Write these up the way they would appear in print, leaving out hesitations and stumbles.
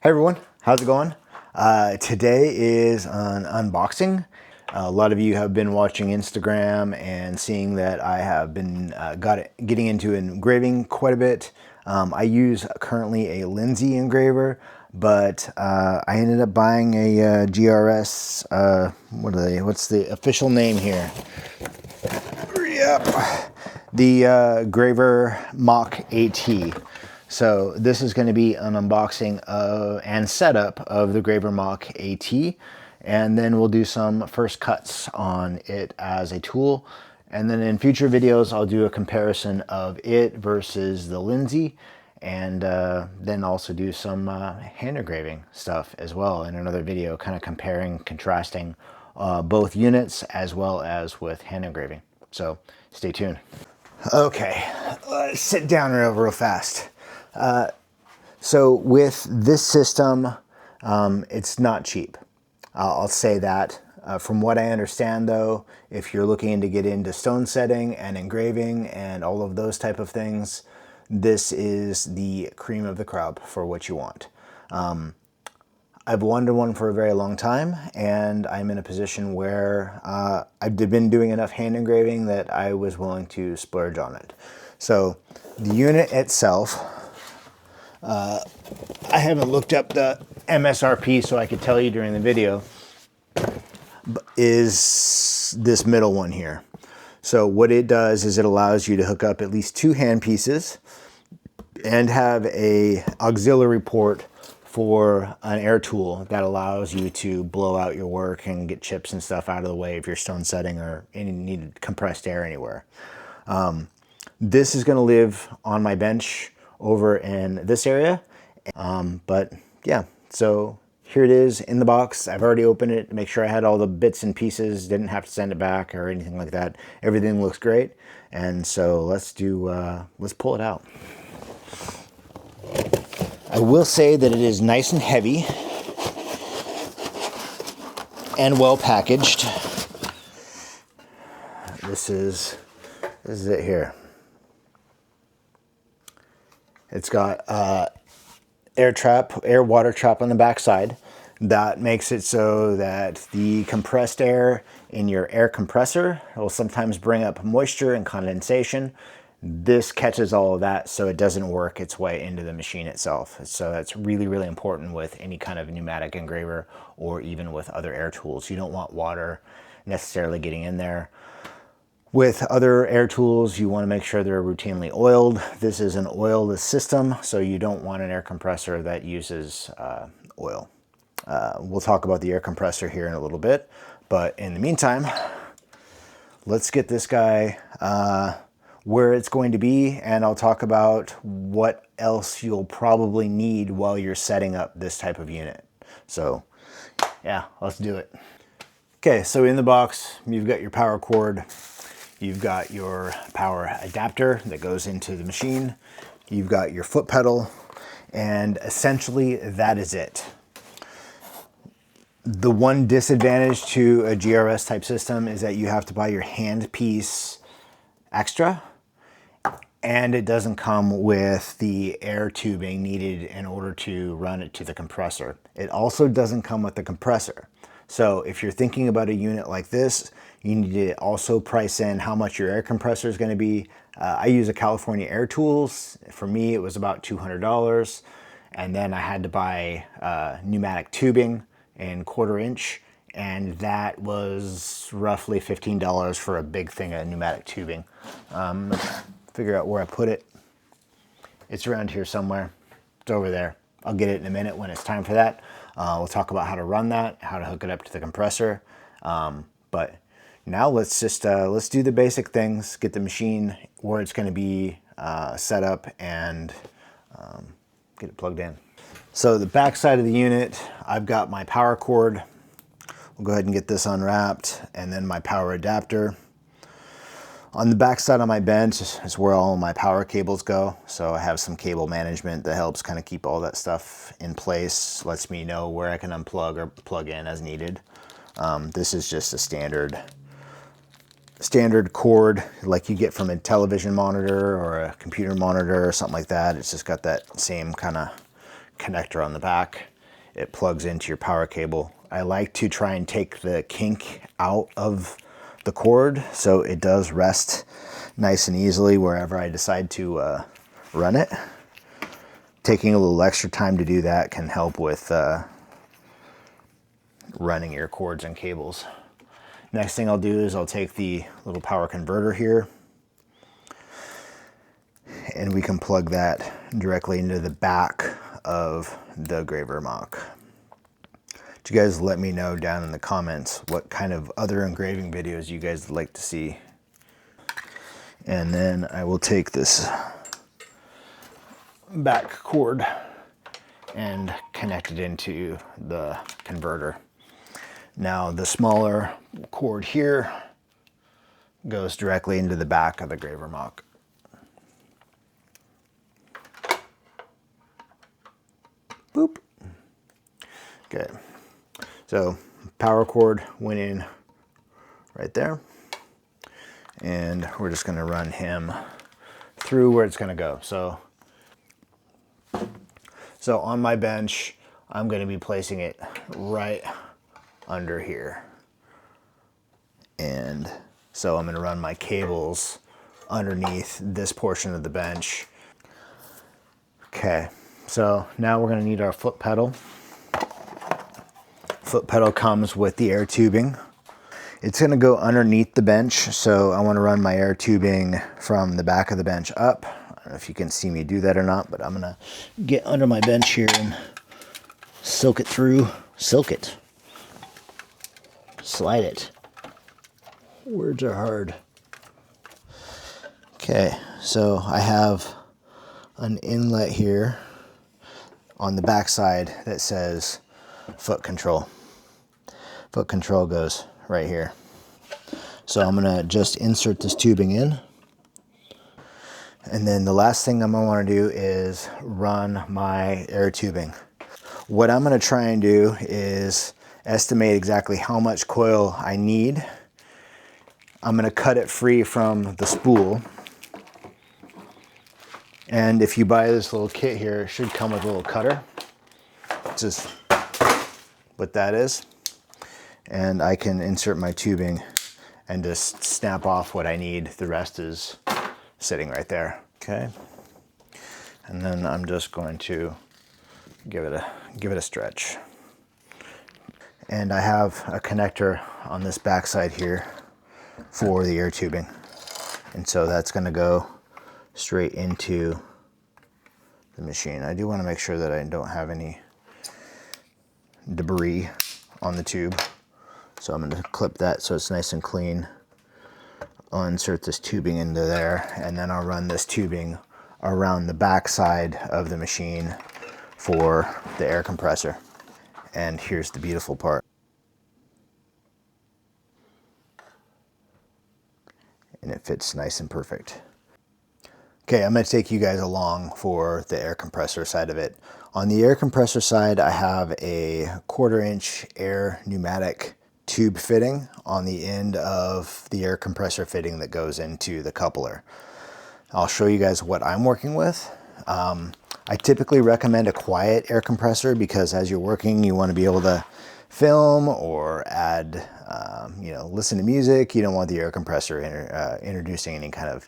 Hey everyone, how's it going? Today is an unboxing. A lot of you have been watching Instagram and seeing that I have been getting into engraving quite a bit. I use currently a Lindsay engraver, but I ended up buying a GRS, what's the official name here? Yep, the GraverMach AT. So this is going to be an unboxing and setup of the GraverMach AT, and then we'll do some first cuts on it as a tool. And then in future videos, I'll do a comparison of it versus the Lindsay, and then also do some hand engraving stuff as well in another video, kind of comparing, contrasting both units as well as with hand engraving. So stay tuned. Okay, let's sit down real fast. So with this system, it's not cheap. I'll say that. From what I understand though, if you're looking to get into stone setting and engraving and all of those type of things, this is the cream of the crop for what you want. I've wanted one for a very long time, and I'm in a position where I've been doing enough hand engraving that I was willing to splurge on it. So the unit itself, I haven't looked up the MSRP so I could tell you during the video, is this middle one here. So what it does is it allows you to hook up at least 2 hand pieces and have a auxiliary port for an air tool that allows you to blow out your work and get chips and stuff out of the way if you're stone setting or need compressed air anywhere. This is going to live on my bench over in this area, but yeah, so here it is in the box. I've already opened it to make sure I had all the bits and pieces, didn't have to send it back or anything like that. Everything looks great, and so let's pull it out. I will say that it is nice and heavy and well packaged. This is it here. It's got air water trap on the back side. That makes it so that the compressed air in your air compressor will sometimes bring up moisture and condensation. This catches all of that so it doesn't work its way into the machine itself. So that's really, really important with any kind of pneumatic engraver or even with other air tools. You don't want water necessarily getting in there. With other air tools, you want to make sure they're routinely oiled. This is an oilless system, so you don't want an air compressor that uses oil. We'll talk about the air compressor here in a little bit, but in the meantime, let's get this guy where it's going to be, and I'll talk about what else you'll probably need while you're setting up this type of unit. So yeah, let's do it. Okay, so in the box, you've got your power cord. You've got your power adapter that goes into the machine. You've got your foot pedal, and essentially that is it. The one disadvantage to a GRS type system is that you have to buy your handpiece extra, and it doesn't come with the air tubing needed in order to run it to the compressor. It also doesn't come with the compressor. So if you're thinking about a unit like this, you need to also price in how much your air compressor is going to be. I use a California Air Tools. For me, it was about $200. And then I had to buy pneumatic tubing in 1/4 inch. And that was roughly $15 for a big thing of pneumatic tubing. Figure out where I put it. It's around here somewhere. It's over there. I'll get it in a minute when it's time for that. We'll talk about how to run that, how to hook it up to the compressor. But now let's do the basic things, get the machine where it's going to be set up, and get it plugged in. So the back side of the unit, I've got my power cord. We'll go ahead and get this unwrapped, and then my power adapter. On the back side of my bench is where all my power cables go. So I have some cable management that helps kind of keep all that stuff in place, lets me know where I can unplug or plug in as needed. This is just a standard cord like you get from a television monitor or a computer monitor or something like that. It's just got that same kind of connector on the back. It plugs into your power cable. I like to try and take the kink out of the cord so it does rest nice and easily wherever I decide to run it. Taking a little extra time to do that can help with running your cords and cables. Next thing I'll do is I'll take the little power converter here, and we can plug that directly into the back of the GraverMach. You guys let me know down in the comments what kind of other engraving videos you guys would like to see. And then I will take this back cord and connect it into the converter. Now the smaller cord here goes directly into the back of the GraverMach. Boop. Okay. So power cord went in right there, and we're just going to run him through where it's going to go. So on my bench, I'm going to be placing it right under here. And so I'm going to run my cables underneath this portion of the bench. Okay, so now we're going to need our foot pedal. Foot pedal comes with the air tubing. It's going to go underneath the bench, so I want to run my air tubing from the back of the bench up. I don't know if you can see me do that or not, but I'm going to get under my bench here and silk it through. Silk it. Slide it. Words are hard. Okay, so I have an inlet here on the back side that says foot control. Foot control goes right here. So I'm gonna just insert this tubing in. And then the last thing I'm gonna wanna do is run my air tubing. What I'm gonna try and do is estimate exactly how much coil I need. I'm gonna cut it free from the spool. And if you buy this little kit here, it should come with a little cutter. Just what that is. And I can insert my tubing and just snap off what I need. The rest is sitting right there. Okay. And then I'm just going to give it a stretch. And I have a connector on this back side here for the air tubing. And so that's going to go straight into the machine. I do want to make sure that I don't have any debris on the tube. So I'm going to clip that so it's nice and clean. I'll insert this tubing into there, and then I'll run this tubing around the back side of the machine for the air compressor. And here's the beautiful part. And it fits nice and perfect. Okay, I'm going to take you guys along for the air compressor side of it. On the air compressor side, I have a 1/4 inch air pneumatic tube fitting on the end of the air compressor fitting that goes into the coupler. I'll show you guys what I'm working with. I typically recommend a quiet air compressor because as you're working, you want to be able to film or add, listen to music. You don't want the air compressor introducing any kind of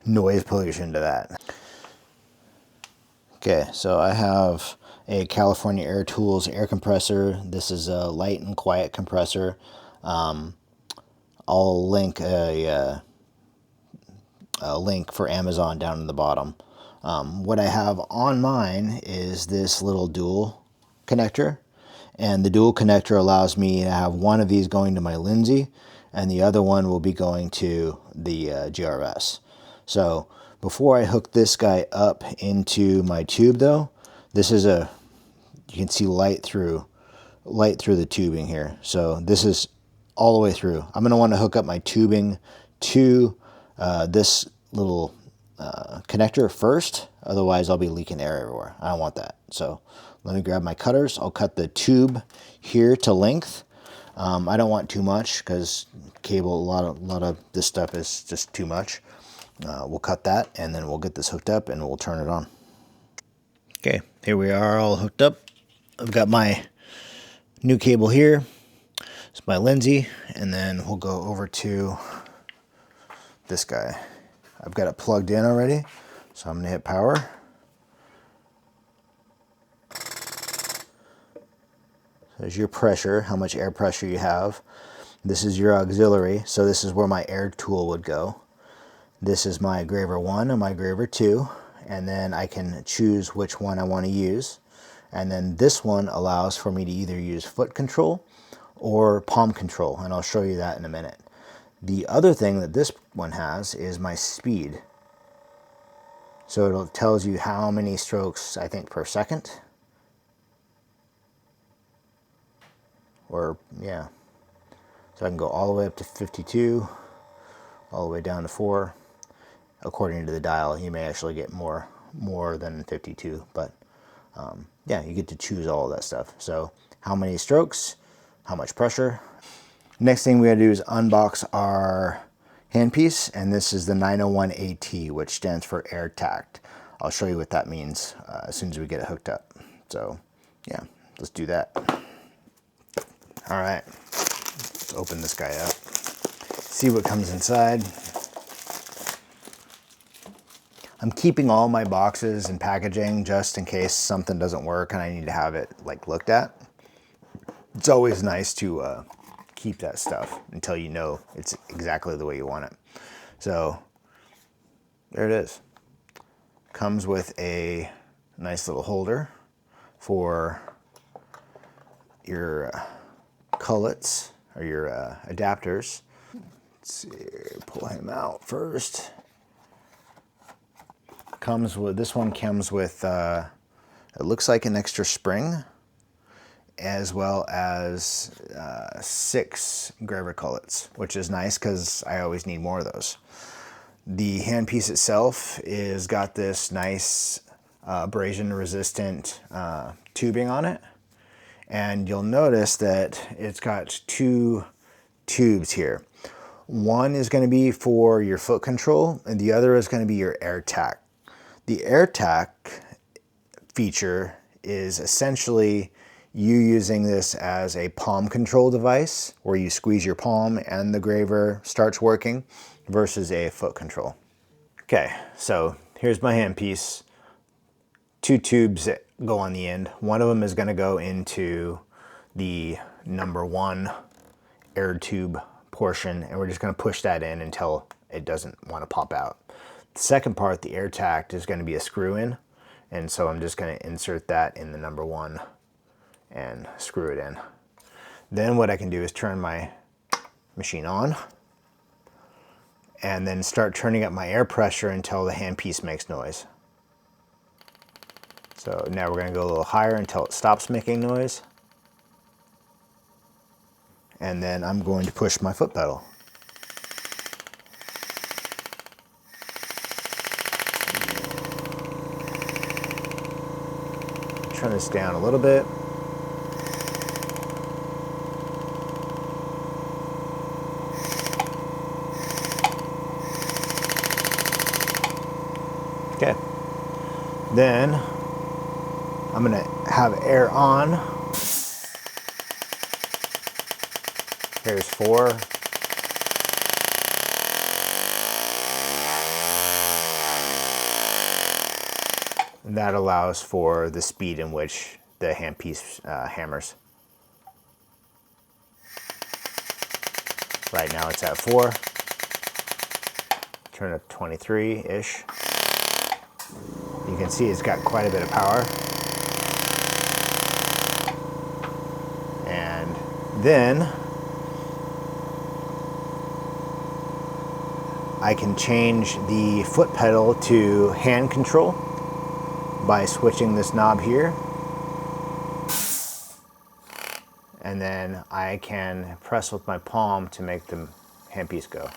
noise pollution to that. Okay, so I have a California Air Tools air compressor. This is a light and quiet compressor. I'll link a link for Amazon down in the bottom. What I have on mine is this little dual connector, and the dual connector allows me to have one of these going to my Lindsay and the other one will be going to the GRS. So before I hook this guy up into my tube though, this is you can see light through the tubing here. So this is all the way through. I'm going to want to hook up my tubing to this little connector first, otherwise I'll be leaking air everywhere. I don't want that. So let me grab my cutters. I'll cut the tube here to length. I don't want too much because cable, a lot of this stuff is just too much. We'll cut that and then we'll get this hooked up and we'll turn it on. Okay, here we are all hooked up. I've got my new cable here. It's my Lindsay, and then we'll go over to this guy. I've got it plugged in already, so I'm gonna hit power. There's your pressure, how much air pressure you have. This is your auxiliary, so this is where my air tool would go. This is my Graver 1 and my Graver 2, and then I can choose which one I want to use. And then this one allows for me to either use foot control or palm control, and I'll show you that in a minute. The other thing that this one has is my speed. So it tells you how many strokes, I think, per second. Or, yeah. So I can go all the way up to 52, all the way down to 4. According to the dial, you may actually get more than 52, but yeah, you get to choose all of that stuff. So how many strokes, how much pressure. Next thing we gotta do is unbox our handpiece, and this is the 901 AT, which stands for air tact. I'll show you what that means as soon as we get it hooked up. So yeah, let's do that. All right, let's open this guy up, see what comes inside. I'm keeping all my boxes and packaging just in case something doesn't work and I need to have it like looked at. It's always nice to keep that stuff until you know it's exactly the way you want it. So there it is. Comes with a nice little holder for your cullets or your adapters. Let's see, pull him out first. Comes with, this one comes with, it looks like an extra spring, as well as 6 Graver cullets, which is nice because I always need more of those. The handpiece itself is got this nice abrasion resistant tubing on it. And you'll notice that it's got 2 tubes here. One is going to be for your foot control, and the other is going to be your air tact. The air tact feature is essentially you using this as a palm control device where you squeeze your palm and the graver starts working versus a foot control. Okay, so here's my handpiece. 2 tubes that go on the end. One of them is going to go into the number 1 air tube portion, and we're just going to push that in until it doesn't want to pop out. The second part, the air tact, is going to be a screw in, and so I'm just going to insert that in the number 1 and screw it in. Then what I can do is turn my machine on and then start turning up my air pressure until the handpiece makes noise. So now we're going to go a little higher until it stops making noise. And then I'm going to push my foot pedal. Turn this down a little bit. Okay. Then I'm going to have air on. Here's 4. And that allows for the speed in which the handpiece hammers. Right now it's at 4. Turn it to 23-ish. You can see it's got quite a bit of power. And then I can change the foot pedal to hand control by switching this knob here. And then I can press with my palm to make the handpiece go.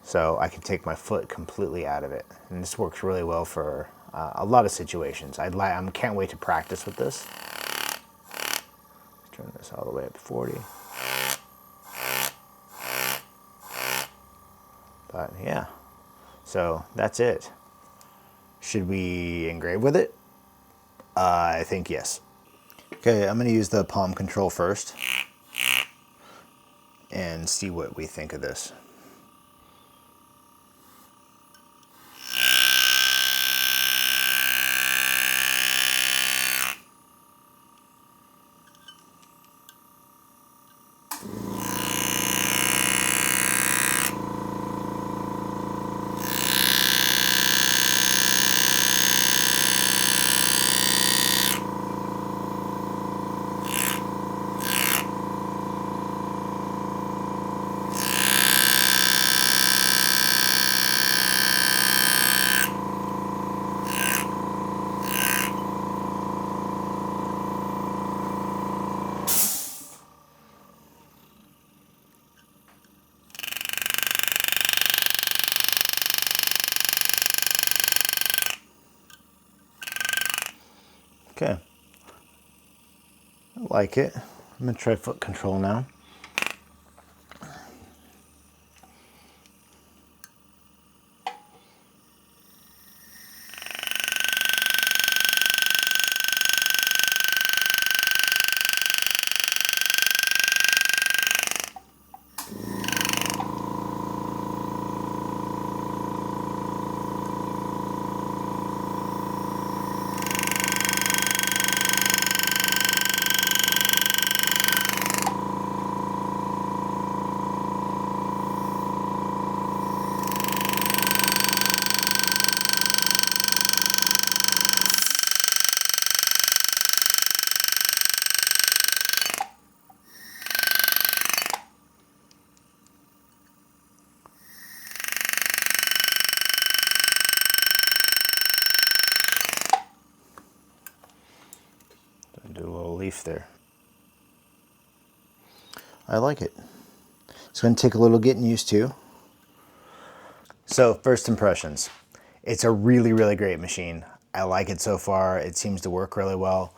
So I can take my foot completely out of it. And this works really well for a lot of situations. I can't wait to practice with this. Let's turn this all the way up to 40. But yeah, so that's it. Should we engrave with it? I think yes. Okay, I'm going to use the palm control first and see what we think of this. Okay, I like it. I'm going to try foot control now. Do a little leaf there. I like it. It's going to take a little getting used to. So first impressions. It's a really, really great machine. I like it so far. It seems to work really well.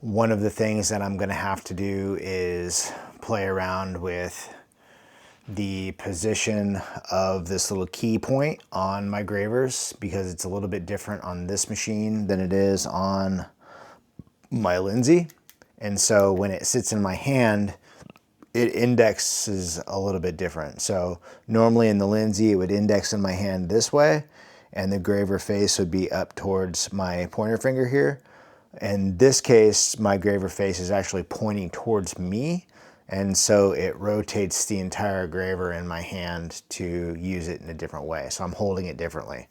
One of the things that I'm going to have to do is play around with the position of this little key point on my gravers, because it's a little bit different on this machine than it is on my Lindsay. And so when it sits in my hand, it indexes a little bit different. So normally in the Lindsay, it would index in my hand this way, and the graver face would be up towards my pointer finger here. In this case, my graver face is actually pointing towards me, and so it rotates the entire graver in my hand to use it in a different way. So I'm holding it differently.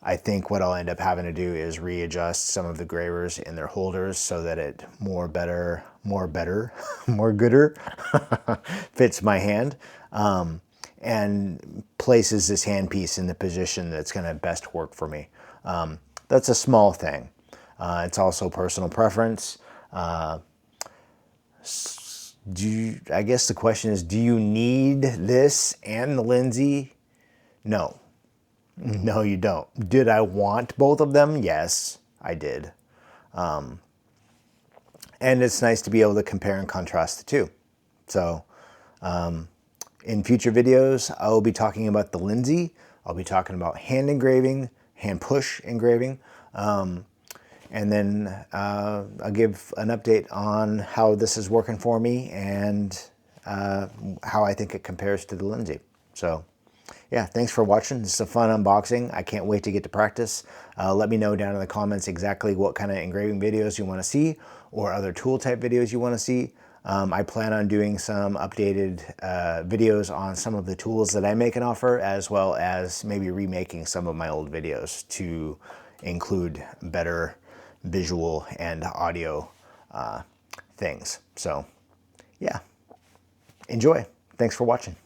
I think what I'll end up having to do is readjust some of the gravers in their holders so that it more gooder fits my hand, and places this handpiece in the position that's going to best work for me. That's a small thing. It's also personal preference. I guess the question is, do you need this and the Lindsay? No. No, you don't. Did I want both of them? Yes, I did. And it's nice to be able to compare and contrast the two. So in future videos, I will be talking about the Lindsay. I'll be talking about hand engraving, hand push engraving. And then I'll give an update on how this is working for me and how I think it compares to the Lindsay. So yeah, thanks for watching. This is a fun unboxing. I can't wait to get to practice. Let me know down in the comments exactly what kind of engraving videos you want to see, or other tool type videos you want to see. I plan on doing some updated videos on some of the tools that I make and offer, as well as maybe remaking some of my old videos to include better visual and audio things. So yeah, enjoy. Thanks for watching.